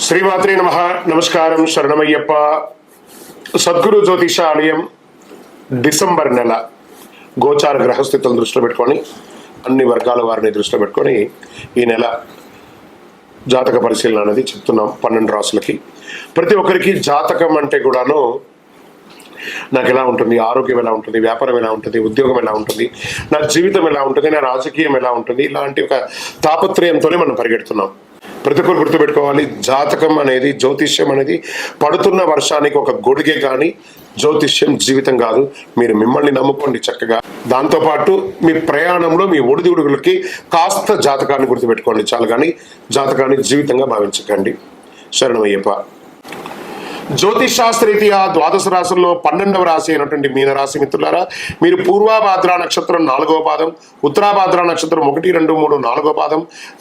శ్రీమాత్రే నమః. నమస్కారం. శరణమయ్యప్ప. సద్గురు జ్యోతిష ఆలయం డిసెంబర్ నెల గోచార గ్రహస్థితులను దృష్టిలో పెట్టుకొని అన్ని వర్గాల వారిని దృష్టిలో పెట్టుకొని ఈ నెల జాతక పరిశీలన అనేది చెప్తున్నాం 12 రాసులకి. ప్రతి ఒక్కరికి జాతకం అంటే కూడాను నాకు ఎలా ఉంటుంది, ఆరోగ్యం ఎలా ఉంటుంది, వ్యాపారం ఎలా ఉంటుంది, ఉద్యోగం ఎలా ఉంటుంది, నా జీవితం ఎలా ఉంటుంది, నా రాజకీయం ఎలా ఉంటుంది, ఇలాంటి ఒక తాపత్రయంతోనే మనం పరిగెడుతున్నాం. ప్రతి ఒక్కరు గుర్తుపెట్టుకోవాలి, జాతకం అనేది, జ్యోతిష్యం అనేది పడుతున్న వర్షానికి ఒక గొడుగే కానీ జ్యోతిష్యం జీవితం కాదు. మీరు మిమ్మల్ని నమ్ముకోండి చక్కగా. దాంతోపాటు మీ ప్రయాణంలో మీ ఒడిదుడుగులకి కాస్త జాతకాన్ని గుర్తుపెట్టుకోండి చాలు, కానీ జాతకాన్ని జీవితంగా భావించకండి. శరణమయ్యప్ప. జ్యోతిషాస్త్రరీత్యా ద్వాదశ రాశుల్లో 12వ రాశి అయినటువంటి మీనరాశి మిత్రులారా, మీరు పూర్వాభాద్ర నక్షత్రం 4వ పాదం, ఉత్తరాభాద్ర నక్షత్రం 1, 2, 3, 4వ పాదం,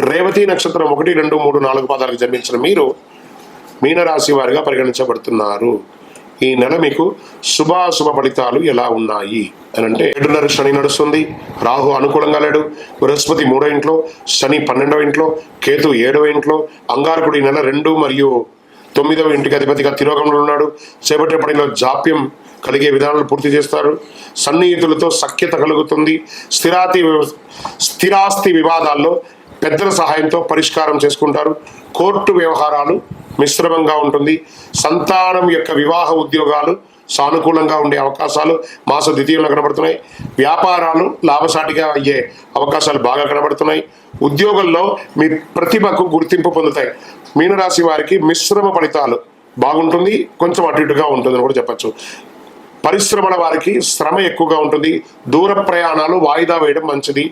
రేవతి నక్షత్రం 1, 2, 3, 4 పాదాలకు జన్మించిన మీరు మీనరాశి వారిగా పరిగణించబడుతున్నారు. ఈ నెల మీకు శుభాశుభ ఫలితాలు ఎలా ఉన్నాయి అని అంటే, 7:30 శని నడుస్తుంది, రాహు అనుకూలంగా లేడు, బృహస్పతి 3వ ఇంట్లో, శని 12వ ఇంట్లో, కేతు 7వ ఇంట్లో, అంగారకుడు ఈ నెల 2 మరియు 9వ ఇంటికి అధిపతిగా తిరోగంలో ఉన్నాడు. చేపట్టే పనిలో జాప్యం కలిగే విధానాలు పూర్తి చేస్తారు. సన్నిహితులతో సఖ్యత కలుగుతుంది. స్థిరాస్తి వివాదాల్లో పెద్దల సహాయంతో పరిష్కారం చేసుకుంటారు. కోర్టు వ్యవహారాలు మిశ్రమంగా ఉంటుంది. సంతానం యొక్క వివాహ ఉద్యోగాలు సానుకూలంగా ఉండే అవకాశాలు మాస ద్వితీయంలో కనబడుతున్నాయి. వ్యాపారాలు లాభసాటిగా అయ్యే అవకాశాలు బాగా కనబడుతున్నాయి. ఉద్యోగంలో మీ ప్రతిభకు గుర్తింపు పొందుతాయి. మీనరాశి వారికి మిశ్రమ ఫలితాలు బాగుంటుంది, కొంచెం అటు ఇటుగా ఉంటుందని కూడా చెప్పచ్చు. పరిశ్రమల వారికి శ్రమ ఎక్కువగా ఉంటుంది. దూర ప్రయాణాలు వాయిదా వేయడం మంచిది.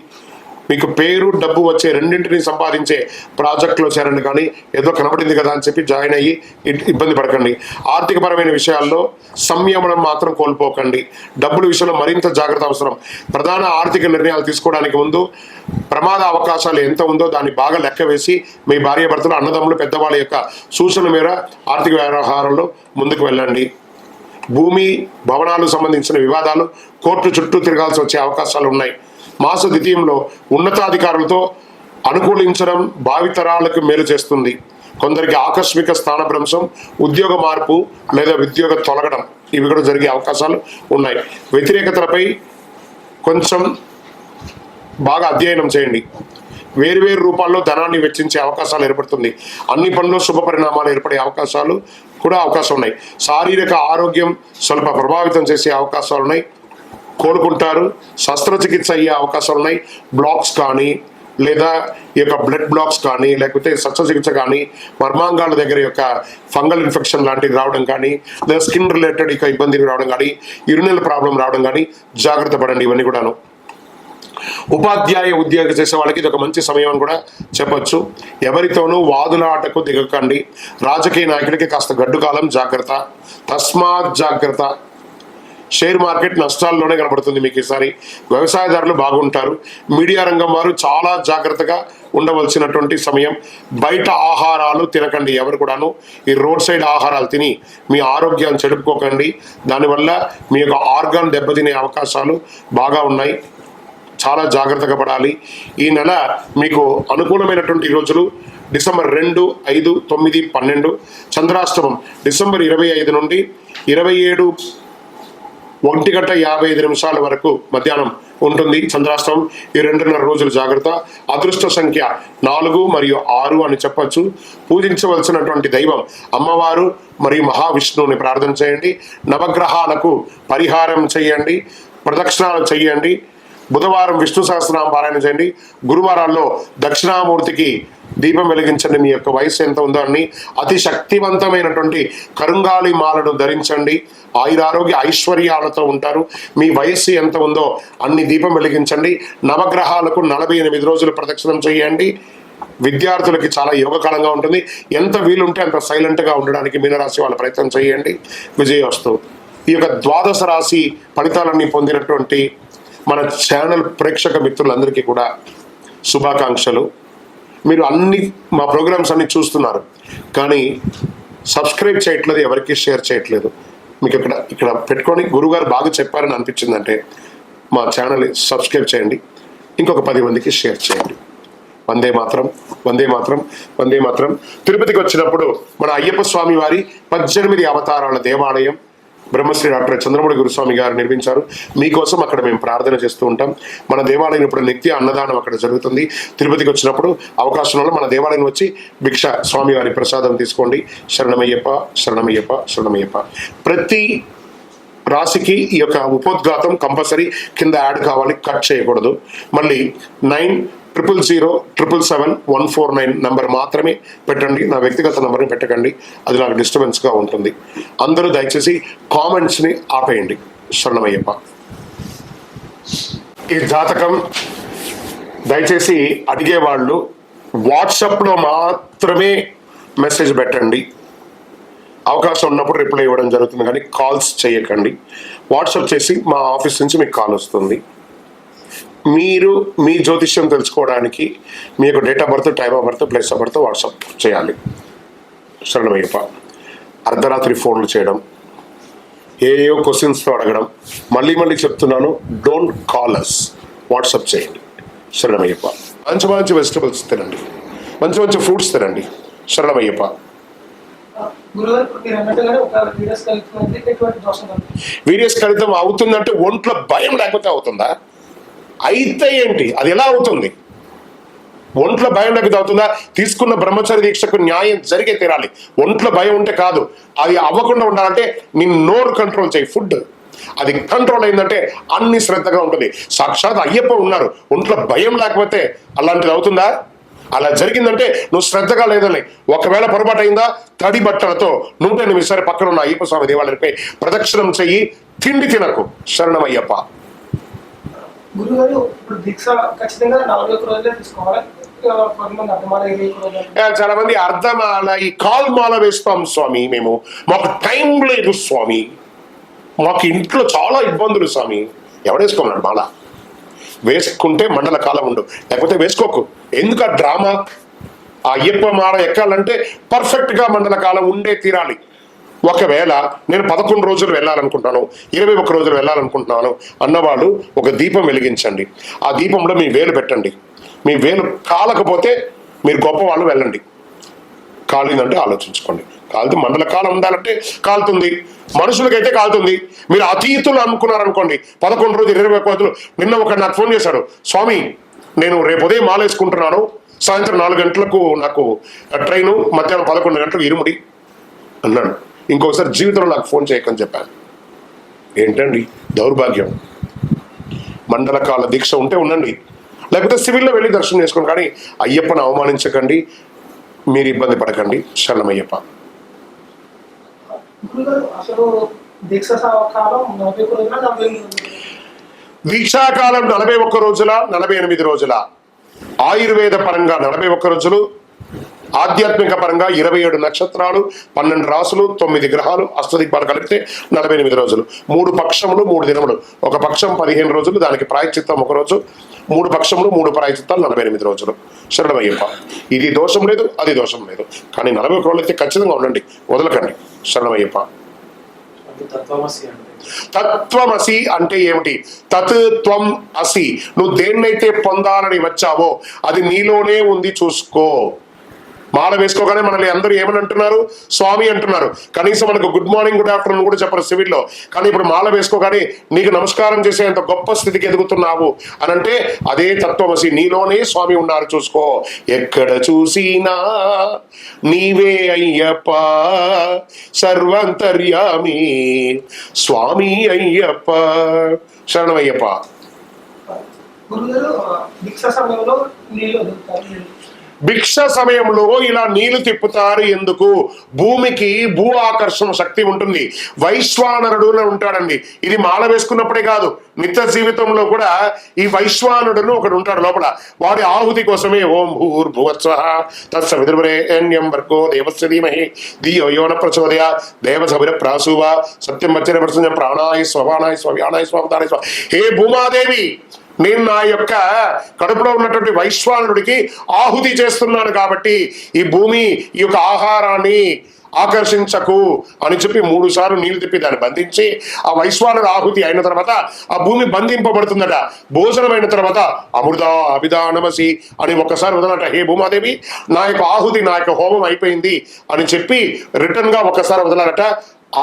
మీకు పేరు డబ్బు వచ్చే రెండింటిని సంపాదించే ప్రాజెక్టులో చేరండి, కానీ ఏదో కనబడింది కదా అని చెప్పి జాయిన్ అయ్యి ఇబ్బంది పడకండి. ఆర్థికపరమైన విషయాల్లో సంయమనం మాత్రం కోల్పోకండి. డబ్బుల విషయంలో మరింత జాగ్రత్త అవసరం. ప్రధాన ఆర్థిక నిర్ణయాలు తీసుకోవడానికి ముందు ప్రమాద అవకాశాలు ఎంత ఉందో దాన్ని బాగా లెక్క వేసి మీ భార్యాభర్తలు, అన్నదమ్ములు, పెద్దవాళ్ళ యొక్క సూచన మేర ఆర్థిక వ్యవహారాల్లో ముందుకు వెళ్ళండి. భూమి భవనాలు సంబంధించిన వివాదాలు కోర్టు చుట్టూ తిరగాల్సి వచ్చే అవకాశాలు ఉన్నాయి. మాస ద్వితీయంలో ఉన్నతాధికారులతో అనుకూలించడం భావితరాలకు మేలు చేస్తుంది. కొందరికి ఆకస్మిక స్థానభ్రంశం, ఉద్యోగ మార్పు లేదా ఉద్యోగ తొలగడం ఇవి కూడా జరిగే అవకాశాలు ఉన్నాయి. వ్యతిరేకతలపై కొంచెం బాగా అధ్యయనం చేయండి. వేరువేరు రూపాల్లో ధనాన్ని వెచ్చించే అవకాశాలు ఏర్పడుతుంది. అన్ని పనుల్లో శుభ పరిణామాలు ఏర్పడే అవకాశాలు కూడా అవకాశం ఉన్నాయి. శారీరక ఆరోగ్యం స్వల్ప ప్రభావితం చేసే అవకాశాలు ఉన్నాయి. కోలుకుంటారు. శస్త్రచికిత్స అయ్యే అవకాశాలు ఉన్నాయి. బ్లాక్స్ కానీ లేదా ఈ యొక్క బ్లడ్ బ్లాక్స్ కానీ లేకపోతే శస్త్రచికిత్స కానీ, మర్మాంగాల దగ్గర యొక్క ఫంగల్ ఇన్ఫెక్షన్ లాంటివి రావడం కానీ, లేదా స్కిన్ రిలేటెడ్ ఇక ఇబ్బందులు రావడం కానీ, యూరినల్ ప్రాబ్లం రావడం కానీ జాగ్రత్త పడండి. ఇవన్నీ కూడాను. ఉపాధ్యాయ ఉద్యోగం చేసే వాళ్ళకి ఇది ఒక మంచి సమయం అని కూడా చెప్పొచ్చు. ఎవరితోనూ వాదులాటకు దిగకండి. రాజకీయ నాయకుడికి కాస్త గడ్డు కాలం, జాగ్రత్త. తస్మాత్ జాగ్రత్త. షేర్ మార్కెట్ నష్టాల్లోనే కనబడుతుంది మీకు ఈసారి. వ్యవసాయదారులు బాగుంటారు. మీడియా రంగం వారు చాలా జాగ్రత్తగా ఉండవలసినటువంటి సమయం. బయట ఆహారాలు తినకండి. ఎవరు కూడాను ఈ రోడ్ సైడ్ ఆహారాలు తిని మీ ఆరోగ్యాన్ని చెడుపుకోకండి. దానివల్ల మీ యొక్క ఆర్గాన్ దెబ్బతినే అవకాశాలు బాగా ఉన్నాయి. చాలా జాగ్రత్తగా పడాలి. ఈ నెల మీకు అనుకూలమైనటువంటి రోజులు డిసెంబర్ 2, 5, 9, 12. చంద్రాష్టమం డిసెంబర్ 25 నుండి 27 1:55 వరకు మధ్యాహ్నం ఉంటుంది చంద్రాష్టమం. ఈ 2.5 రోజులు జాగ్రత్త. అదృష్ట సంఖ్య 4 మరియు 6 అని చెప్పచ్చు. పూజించవలసినటువంటి దైవం అమ్మవారు మరియు మహావిష్ణువుని ప్రార్థన చేయండి. నవగ్రహాలకు పరిహారం చేయండి, ప్రదక్షిణాలు చేయండి. బుధవారం విష్ణు సహస్రనామ పారాయణ చేయండి. గురువారాల్లో దక్షిణామూర్తికి దీపం వెలిగించండి. మీ యొక్క వయసు ఎంత ఉందో అని అతి శక్తివంతమైనటువంటి కరుంగాలి మాలను ధరించండి. ఆయురారోగ్య ఐశ్వర్యాలతో ఉంటారు. మీ వయస్సు ఎంత ఉందో అన్ని దీపం వెలిగించండి. నవగ్రహాలకు 48 రోజులు ప్రదక్షిణం చేయండి. విద్యార్థులకి చాలా యోగకాలంగా ఉంటుంది. ఎంత వీలుంటే అంత సైలెంట్గా ఉండడానికి మీనరాశి వాళ్ళ ప్రయత్నం చేయండి. విజయోస్తు. ఈ యొక్క ద్వాదశ రాశి ఫలితాలన్నీ పొందినటువంటి మన ఛానల్ ప్రేక్షక మిత్రులందరికీ కూడా శుభాకాంక్షలు. మీరు మా ప్రోగ్రామ్స్ అన్ని చూస్తున్నారు, కానీ సబ్స్క్రైబ్ చేయట్లేదు, ఎవరికి షేర్ చేయట్లేదు. మీకు ఇక్కడ పెట్టుకొని గురువుగారు బాగా చెప్పారని అనిపించిందంటే మా ఛానల్ సబ్స్క్రైబ్ చేయండి, ఇంకొక 10 మందికి షేర్ చేయండి. వందే మాత్రం, వందే మాత్రం, వందే మాత్రం. తిరుపతికి వచ్చినప్పుడు మన అయ్యప్ప స్వామి వారి 18 అవతారాల దేవాలయం బ్రహ్మశ్రీ డాక్టర్ చంద్రమౌళి గురుస్వామి గారు నిర్మించారు. మీకోసం అక్కడ మేము ప్రార్థన చేస్తూ ఉంటాం. మన దేవాలయం ఇప్పుడు నిత్య అన్నదానం అక్కడ జరుగుతుంది. తిరుపతికి వచ్చినప్పుడు అవకాశం వల్ల మన దేవాలయం వచ్చి భిక్ష స్వామి వారి ప్రసాదం తీసుకోండి. శరణమయ్యప్ప, శరణమయ్యప్ప, శరణమయ్యప్ప. ప్రతి రాశికి ఈ యొక్క ఉపోద్ఘాతం కంపల్సరీ కింద యాడ్ కావాలి, కట్ చేయకూడదు. మళ్ళీ 900007771149 నంబర్ మాత్రమే పెట్టండి. నా వ్యక్తిగత నంబర్ని పెట్టకండి, అది నాకు డిస్టర్బెన్స్గా ఉంటుంది. అందరూ దయచేసి కామెంట్స్ని ఆపేయండి. శరణమయ్యప్ప. ఈ జాతకం దయచేసి అడిగేవాళ్ళు వాట్సాప్లో మాత్రమే మెసేజ్ పెట్టండి. అవకాశం ఉన్నప్పుడు రిప్లై ఇవ్వడం జరుగుతుంది, కానీ కాల్స్ చేయకండి. వాట్సాప్ చేసి మా ఆఫీస్ నుంచి మీకు కాల్ వస్తుంది. మీరు మీ జ్యోతిష్యం తెలుసుకోవడానికి మీ యొక్క date of birth, time of birth, place of birth WhatsApp చేయాలి. శరణమయ్యప్ప. అర్ధరాత్రి ఫోన్లు చేయడం, ఏయో క్వశ్చన్స్తో అడగడం, మళ్ళీ మళ్ళీ చెప్తున్నాను, డోంట్ కాల్ అస్, వాట్సాప్ చేయండి. శరణమయ్యప్ప. మంచి మంచి వెజిటబుల్స్ తినండి, మంచి మంచి ఫ్రూట్స్ తినండి. శరణమయ్యప్ప. వీడియోస్ కలితం అవుతుందంటే ఒంట్లో భయం లేకపోతే అవుతుందా? అయితే ఏంటి, అది ఎలా అవుతుంది? ఒంట్లో భయం లేకపోతే అవుతుందా? తీసుకున్న బ్రహ్మచర్య దీక్షకు న్యాయం జరిగే తీరాలి. ఒంట్లో భయం ఉంటే కాదు. అది అవ్వకుండా ఉండాలంటే నీ నోరు కంట్రోల్ చేయి. ఫుడ్ అది కంట్రోల్ అయిందంటే అన్ని శ్రద్ధగా ఉంటుంది. సాక్షాత్ అయ్యప్ప ఉన్నారు, ఒంట్లో భయం లేకపోతే అలాంటిది అవుతుందా? అలా జరిగిందంటే నువ్వు శ్రద్ధగా లేదని. ఒకవేళ పొరపాటు అయిందా, తడి బట్టలతో 108 పక్కన ఉన్న అయ్యప్ప స్వామి దేవాలయంపై ప్రదక్షిణం చెయ్యి. తిండి తినకు. శరణమయ్యప్ప. చాలా మంది అర్ధమాల, ఈ కాల్ మాల వేస్తాం స్వామి, మేము మాకు టైం లేదు స్వామి, మాకు ఇంట్లో చాలా ఇబ్బందులు స్వామి. ఎవడేసుకోమన్నాడు మాల? వేసుకుంటే మండల కాలం ఉండు, లేకపోతే వేసుకోకు. ఎందుకు ఆ డ్రామా? ఆ అయ్యప్ప మాల ఎక్కాలంటే పర్ఫెక్ట్గా మండల కాలం ఉండే తీరాలి. ఒకవేళ నేను 11 రోజులు వెళ్ళాలనుకుంటాను, 21 రోజులు వెళ్ళాలనుకుంటున్నాను అన్నవాళ్ళు ఒక దీపం వెలిగించండి. ఆ దీపంలో మీ వేలు పెట్టండి. మీ వేలు కాలకపోతే మీరు గొప్పవాళ్ళు వెళ్ళండి. కాలిందంటే ఆలోచించుకోండి. కాలితే మండల కాలం ఉండాలంటే కాలుతుంది, మనుషులకైతే కాలుతుంది. మీరు అతీతులు అనుకున్నారనుకోండి, 11 రోజులు 21 రోజులు. నిన్న ఒక నాకు ఫోన్ చేశాడు, స్వామి నేను రేపు ఉదయం మాల వేసుకుంటున్నాను, సాయంత్రం 4 గంటలకు నాకు ట్రైను, మధ్యాహ్నం 11 గంటలకు ఇరుముడి అన్నాడు. ఇంకొకసారి జీవితంలో నాకు ఫోన్ చేయకని చెప్పాను. ఏంటండి దౌర్భాగ్యం? మండల కాల దీక్ష ఉంటే ఉండండి, లేకపోతే సివిల్లో వెళ్ళి దర్శనం చేసుకోండి, కానీ అయ్యప్పను అవమానించకండి, మీరు ఇబ్బంది పడకండి. శరణమయ్యప్ప. దీక్షాకాలం 41 రోజుల 48 రోజుల, ఆయుర్వేద పరంగా 41 రోజులు, ఆధ్యాత్మిక పరంగా 27 నక్షత్రాలు, 12 రాసులు, 9 గ్రహాలు, అష్టదిక్పాలు కలిపితే 48 రోజులు. 3 పక్షములు 3 దినములు. ఒక పక్షం 15 రోజులు, దానికి ప్రాయశ్చిత్తం 1 రోజు. 3 పక్షములు 3 ప్రాయశ్చిత్తాలు 48 రోజులు. శరణమయ్యప్ప. ఇది దోషం లేదు, అది దోషం లేదు, కానీ 41 రోజులు అయితే ఖచ్చితంగా ఉండండి, వదలకండి. శరణమయ్యప్ప. తత్వమసి అంటే ఏమిటి? తత్ త్వం అసి. నువ్వు దేన్నైతే పొందాలని వచ్చావో అది నీలోనే ఉంది, చూసుకో. మాల వేసుకోగానే మనల్ని అందరూ ఏమని అంటున్నారు? స్వామి అంటున్నారు. కనీసం మనకు గుడ్ మార్నింగ్, గుడ్ ఆఫ్టర్నూన్ కూడా చెప్పరు సివిల్లో. కానీ ఇప్పుడు మాల వేసుకోగానే నీకు నమస్కారం చేసేంత గొప్ప స్థితికి ఎదుగుతున్నావు అని అంటే అదే తత్వమసి. నీలోనే స్వామి ఉన్నారు, చూసుకో. ఎక్కడ చూసినా నీవే అయ్యప్ప, సర్వంతర్యామి స్వామి అయ్యప్ప. శరణమయ్యప్ప. భిక్ష సమయంలో ఇలా నీళ్లు తిప్పుతారు ఎందుకు? భూమికి భూ ఆకర్షణ శక్తి ఉంటుంది. వైశ్వానరుడు ఉంటాడండి. ఇది మాల వేసుకున్నప్పుడే కాదు, నిత్య జీవితంలో కూడా ఈ వైశ్వానుడును ఒకడు ఉంటాడు లోపల. వాడి ఆహుతి కోసమే ఓం భూర్భువస్వః తత్సవితుర్వరేణ్యం భర్గో దేవస్య ధీమహి ధియో యో న ప్రచోదయాత్ దేవసవిర ప్రాసూవ సత్యం వచన ప్రసన్న ప్రాణాయ స్వపానాయ స్వవ్యానాయ స్వపదానాయ స్వ. హే భూమాదేవి, నేను నా యొక్క కడుపులో ఉన్నటువంటి వైశ్వానరుడికి ఆహుతి చేస్తున్నాను కాబట్టి ఈ భూమి ఈ యొక్క ఆహారాన్ని ఆకర్షించకు అని చెప్పి 3 సార్లు నీళ్లు తిప్పి దాన్ని బంధించి ఆ వైశ్వానర ఆహుతి అయిన తర్వాత ఆ భూమి బంధింపబడుతుందట. భోజనం అయిన తర్వాత అమృత అభిదానమసి అని ఒక్కసారి వదలట, హే భూమాదేవి నా యొక్క ఆహుతి నా యొక్క హోమం అయిపోయింది అని చెప్పి రిటర్న్ గా ఒక్కసారి వదలాలట.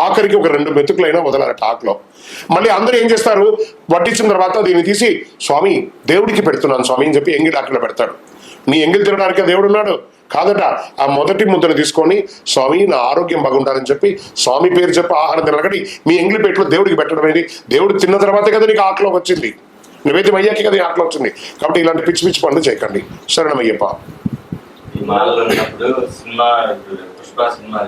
ఆఖరికి ఒక 2 మెతుకులైనా వదలాలట ఆకులో. మళ్ళీ అందరూ ఏం చేస్తారు, వడ్డించిన తర్వాత దీన్ని తీసి స్వామి దేవుడికి పెడుతున్నాను స్వామి అని చెప్పి ఎంగిలి ఆకులో పెడతాడు. నీ ఎంగిలి తినడానికి దేవుడు ఉన్నాడు కాదట. ఆ మొదటి ముద్దను తీసుకొని స్వామి నా ఆరోగ్యం బాగుండాలని చెప్పి స్వామి పేరు చెప్పి ఆహారం తినగట్టి మీ ఎంగిలి పేటలో దేవుడికి పెట్టడం అనేది, దేవుడు తిన్న తర్వాతే కదా నీకు ఆకులోకి వచ్చింది, నివేద్యం అయ్యాకే కదా ఆకులో వచ్చింది. కాబట్టి ఇలాంటి పిచ్చి పిచ్చి పనులు చేయకండి. శరణమయ్యప్ప. పుష్ప సినిమా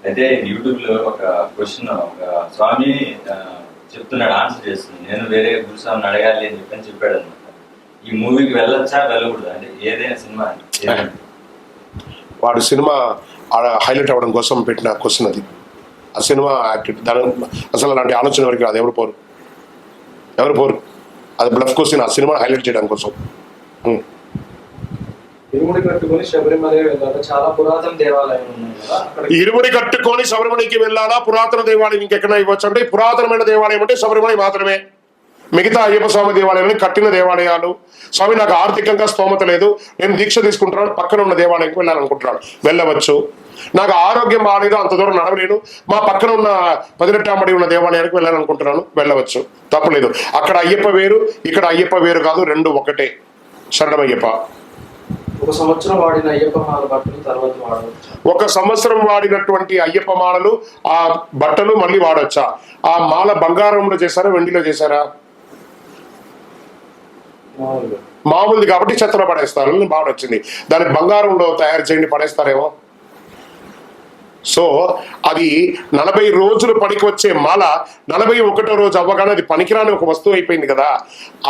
అయితే యూట్యూబ్ లో ఒక క్వశ్చన్ ఒక స్వామి చెప్తున్నాడు, ఆన్సర్ చేస్తుంది, నేను వేరే గురుస్వామిని అడగాలి అని చెప్పాడు అనమాట. ఈ మూవీకి వెళ్ళొచ్చా వెళ్ళకూడదు అంటే ఏదైనా సినిమా వాడు సినిమా హైలైట్ అవ్వడం కోసం పెట్టిన క్వశ్చన్ అది. ఆ సినిమా దాని అసలు అలాంటి ఆలోచన వరకు రాదు. ఎవరు పోరు అది బ్లఫ్ క్వశ్చన్. ఆ సినిమా హైలైట్ చేయడం కోసం. ఇరుముడి కట్టుకొని శబరిమల వెళ్ళాలా, చాలా పురాతన దేవాలయం ఉన్నాయి కదా. ఇరుముడి కట్టుకొని శబరిమలకి వెళ్ళాలా, పురాతన దేవాలయం ఇంకెక్కడ ఇవ్వచ్చు అంటే పురాతనమైన దేవాలయం అంటే శబరిమల మాత్రమే. మిగతా అయ్యప్ప స్వామి దేవాలయాన్ని కట్టిన దేవాలయాలు, స్వామి నాకు ఆర్థికంగా స్తోమత లేదు నేను దీక్ష తీసుకుంటున్నాను పక్కన ఉన్న దేవాలయంకి వెళ్ళాలనుకుంటున్నాను, వెళ్ళవచ్చు. నాకు ఆరోగ్యం బాగాలేదు అంత దూరం నడవలేను మా పక్కన ఉన్న 18 ఉన్న దేవాలయానికి వెళ్ళాలనుకుంటున్నాను, వెళ్ళవచ్చు, తప్పలేదు. అక్కడ అయ్యప్ప వేరు ఇక్కడ అయ్యప్ప వేరు కాదు, 2 ఒకటే. శరణమయ్యప్ప. 1 సంవత్సరం వాడిన అయ్యప్ప మాల బట్టలు తర్వాత వాడవచ్చు. 1 సంవత్సరం వాడినటువంటి అయ్యప్ప మాలలు ఆ బట్టలు మళ్ళీ వాడొచ్చా? ఆ మాల బంగారంలో చేశారా వెండిలో చేశారా? మామూలుది కాబట్టి చెత్తలో పడేస్తారు. బాగా వచ్చింది దానికి బంగారంలో తయారు చేయండి పడేస్తారేమో. సో అది 40 రోజులు పనికి వచ్చే మాల 41వ రోజు అవ్వగానే అది పనికిరాని ఒక వస్తువు అయిపోయింది కదా.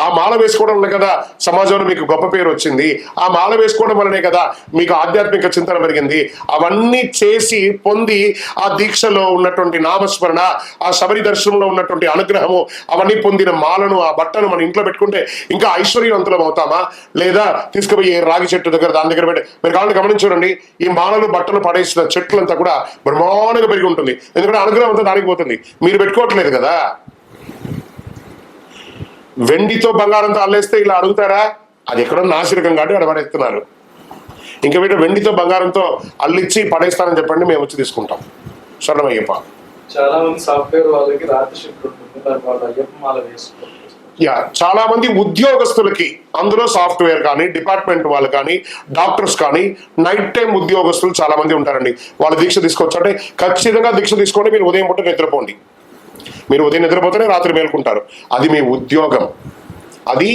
ఆ మాల వేసుకోవడం వల్ల కదా సమాజంలో మీకు గొప్ప పేరు వచ్చింది. ఆ మాల వేసుకోవడం వల్లనే కదా మీకు ఆధ్యాత్మిక చింతన పెరిగింది. అవన్నీ చేసి పొంది ఆ దీక్షలో ఉన్నటువంటి నామస్మరణ, ఆ శబరి దర్శనంలో ఉన్నటువంటి అనుగ్రహము, అవన్నీ పొందిన మాలను ఆ బట్టను మన ఇంట్లో పెట్టుకుంటే ఇంకా ఐశ్వర్యవంతులం అవుతామా? లేదా తీసుకుపోయి రాగి చెట్టు దగ్గర దాని దగ్గర పెట్టి మీరు కావాలని గమనించండి. ఈ మాలలు బట్టలు పడేసిన చెట్లంతా కూడా బ్రహ్మాండంగా పెరిగి ఉంటుంది. ఎందుకంటే అనుగ్రహం అంతా దానికి పోతుంది, మీరు పెట్టుకోవట్లేదు కదా. వెండితో బంగారంతో అల్లేస్తే ఇలా అడుగుతారా? అది ఎక్కడో నాసిరకం కాబట్టి అక్కడ పడేస్తున్నారు. ఇంకా వీటి వెండితో బంగారంతో అల్లిచ్చి పడేస్తానని చెప్పండి, మేము వచ్చి తీసుకుంటాం. శరణమయ్యప్ప. చాలా మంది సాఫ్ట్వేర్ వాళ్ళకి రాత్రి షిఫ్ట్ ఉంటుంది, వాళ్ళు అయ్యప్ప మాల వేసుకోవాలి. చాలా మంది ఉద్యోగస్తులకి, అందులో సాఫ్ట్వేర్ కానీ డిపార్ట్మెంట్ వాళ్ళు కానీ డాక్టర్స్ కానీ నైట్ టైం ఉద్యోగస్తులు చాలా మంది ఉంటారండి. వాళ్ళు దీక్ష తీసుకోవచ్చు అంటే ఖచ్చితంగా దీక్ష తీసుకోండి. మీరు ఉదయం పూట నిద్రపోండి. మీరు ఉదయం నిద్రపోతేనే రాత్రి మేల్కుంటారు. అది మీ ఉద్యోగం, అది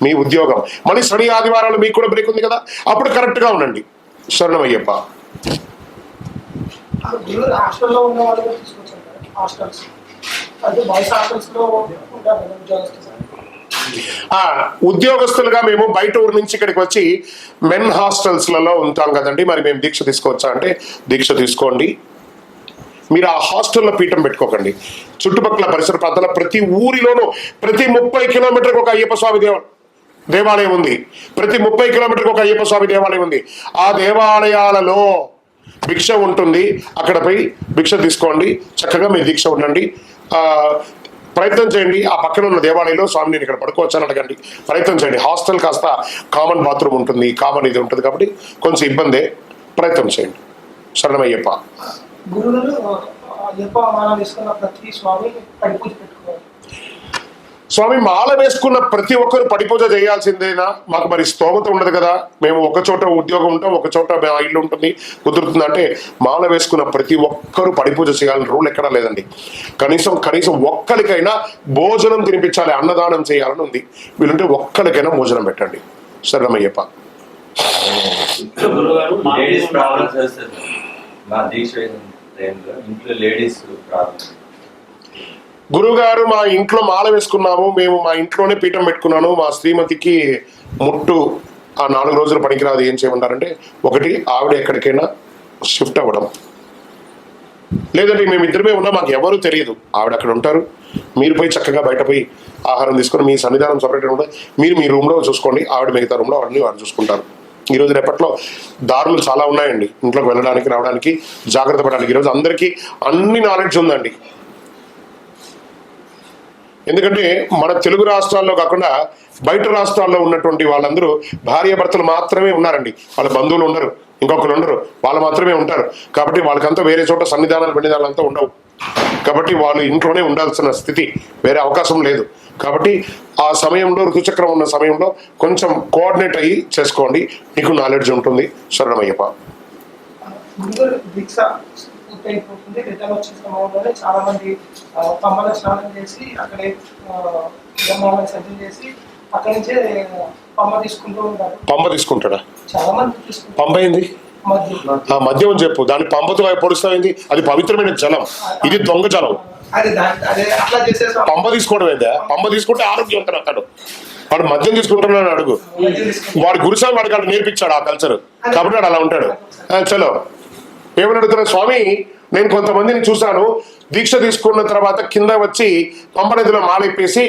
మీ ఉద్యోగం. మళ్ళీ శని ఆదివారాలు మీకు కూడా బ్రేక్ ఉంది కదా, అప్పుడు కరెక్ట్ గా ఉండండి. శరణమయ్యప్ప. ఉద్యోగస్తులుగా మేము బయట ఊరు నుంచి ఇక్కడికి వచ్చి మెన్ హాస్టల్స్లలో ఉంటాం కదండి, మరి మేము దీక్ష తీసుకోవచ్చా అంటే దీక్ష తీసుకోండి. మీరు ఆ హాస్టల్లో పీఠం పెట్టుకోకండి. చుట్టుపక్కల పరిసర ప్రాంతాల ప్రతి ఊరిలోనూ ప్రతి 30 కిలోమీటర్కి ఒక అయ్యప్ప స్వామి దేవాలయం ఉంది. ప్రతి 30 కిలోమీటర్కి ఒక అయ్యప్ప స్వామి దేవాలయం ఉంది. ఆ దేవాలయాలలో భిక్ష ఉంటుంది. అక్కడ పోయి భిక్ష తీసుకోండి, చక్కగా మీరు దీక్ష ఉండండి. ప్రయత్నం చేయండి. ఆ పక్కన ఉన్న దేవాలయంలో స్వామి నేను ఇక్కడ పడుకోవచ్చు అని అడగండి, ప్రయత్నం చేయండి. హాస్టల్ కాస్త కామన్ బాత్రూమ్ ఉంటుంది, కామన్ ఇది ఉంటుంది కాబట్టి కొంచెం ఇబ్బందే, ప్రయత్నం చేయండి. శరణమయ్యప్ప. స్వామి మాల వేసుకున్న ప్రతి ఒక్కరు పడిపూజ చేయాల్సిందేనా? మాకు మరి స్తోమత ఉండదు కదా, మేము ఒక చోట ఉద్యోగం ఉంటాం, ఒక చోట ఇల్లు ఉంటుంది, కుదురుతుంది అంటే మాల వేసుకున్న ప్రతి ఒక్కరు పడిపూజ చేయాలని రూల్ ఎక్కడా లేదండి. కనీసం ఒక్కరికైనా భోజనం తినిపించాలి, అన్నదానం చేయాలని ఉంది. వీళ్ళంటే ఒక్కరికైనా భోజనం పెట్టండి. శరణమయ్యప్ప. గురువుగారు మా ఇంట్లో మాల వేసుకున్నాము, మేము మా ఇంట్లోనే పీఠం పెట్టుకున్నాను, మా శ్రీమతికి ముట్టు ఆ 4 రోజులు పనికిరాదు, ఏం చేయమంటారంటే, ఒకటి ఆవిడ ఎక్కడికైనా షిఫ్ట్ అవ్వడం, లేదంటే మేము ఇద్దరమే ఉన్నాం, మాకు ఎవరు తెలియదు, ఆవిడ అక్కడ ఉంటారు, మీరు పోయి చక్కగా బయట పోయి ఆహారం తీసుకొని మీ సన్నిధానం సపరేట్గా ఉంటుంది. మీరు మీ రూమ్లో చూసుకోండి, ఆవిడ మిగతా రూమ్లో వాడిని వాడు చూసుకుంటారు. ఈరోజు రేపట్లో దారులు చాలా ఉన్నాయండి ఇంట్లోకి వెళ్ళడానికి రావడానికి, జాగ్రత్త పడడానికి. ఈరోజు అందరికీ అన్ని నాలెడ్జ్ ఉందండి. ఎందుకంటే మన తెలుగు రాష్ట్రాల్లో కాకుండా బయట రాష్ట్రాల్లో ఉన్నటువంటి వాళ్ళందరూ భార్యాభర్తలు మాత్రమే ఉన్నారండి. వాళ్ళ బంధువులు ఉండరు, ఇంకొకరు ఉండరు, వాళ్ళు మాత్రమే ఉంటారు. కాబట్టి వాళ్ళకంతా వేరే చోట సన్నిధానాలు అంతా ఉండవు. కాబట్టి వాళ్ళు ఇంట్లోనే ఉండాల్సిన స్థితి, వేరే అవకాశం లేదు. కాబట్టి ఆ సమయంలో ఋతుచక్రం ఉన్న సమయంలో కొంచెం కోఆర్డినేట్ అయ్యి చేసుకోండి, మీకు నాలెడ్జ్ ఉంటుంది. శరణమయ్యప్ప. దీక్ష పూర్తయిపోతుంది. రిటర్న్ వచ్చిన సమయంలోనే చాలా మంది పమ్మల స్నానం చేసి అక్కడే బ్రహ్మాలను సజ్జం చేసి అక్కడి నుంచే పమ్మ తీసుకుంటూ ఉంటారు. పంప తీసుకుంటాడా? చాలా మంది తీసుకుంటారు. పంప ఏంది? ఆ మద్యం అని చెప్పు. దాన్ని పంపతో పొడుస్తాయింది. అది పవిత్రమైన జలం, ఇది దొంగ జలం. అట్లా చేసేసి పంప తీసుకోవడం ఏందా? పంప తీసుకుంటే ఆరోగ్యవంతుడు అవుతాడు. వాడు మద్యం తీసుకుంటున్నాడు అడుగు. వాడు గురుస్వామి వాడికి అలా నేర్పించాడు ఆ కల్చర్, కాబట్టి వాడు అలా ఉంటాడు. చలో, ఏమని అడుగుతున్నా స్వామి, నేను కొంతమందిని చూశాను దీక్ష తీసుకున్న తర్వాత కింద వచ్చి పంప నదిలో మాలెప్పేసి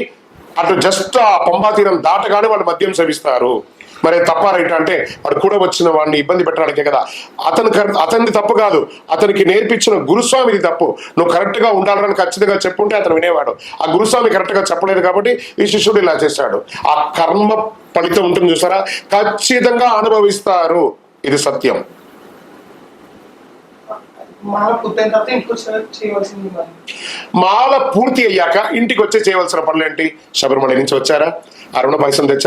అటు జస్ట్ ఆ పంపా తీరం దాటగానే వాళ్ళు మద్యం సేవిస్తారు. మరి తప్ప రైట్ అంటే వాడు కూడా వచ్చిన వాడిని ఇబ్బంది పెట్టడానికే కదా. అతనిది తప్పు కాదు, అతనికి నేర్పించిన గురుస్వామిది తప్పు. నువ్వు కరెక్ట్ గా ఉండాలని ఖచ్చితంగా చెప్పుంటే అతను వినేవాడు. ఆ గురుస్వామి కరెక్ట్ గా చెప్పలేదు కాబట్టి ఈ శిష్యుడు ఇలా చేశాడు. ఆ కర్మ ఫలితం ఉంటుంది చూసారా, ఖచ్చితంగా అనుభవిస్తారు. ఇది సత్యం. మాల పూర్తయిన తర్వాత ఇంటికి చేయవలసింది. మాల పూర్తి అయ్యాక ఇంటికి వచ్చి చేయవలసిన పనులు ఏంటి? శబరిమల నుంచి వచ్చారా, అరుణ పాయసం తెచ్చారా,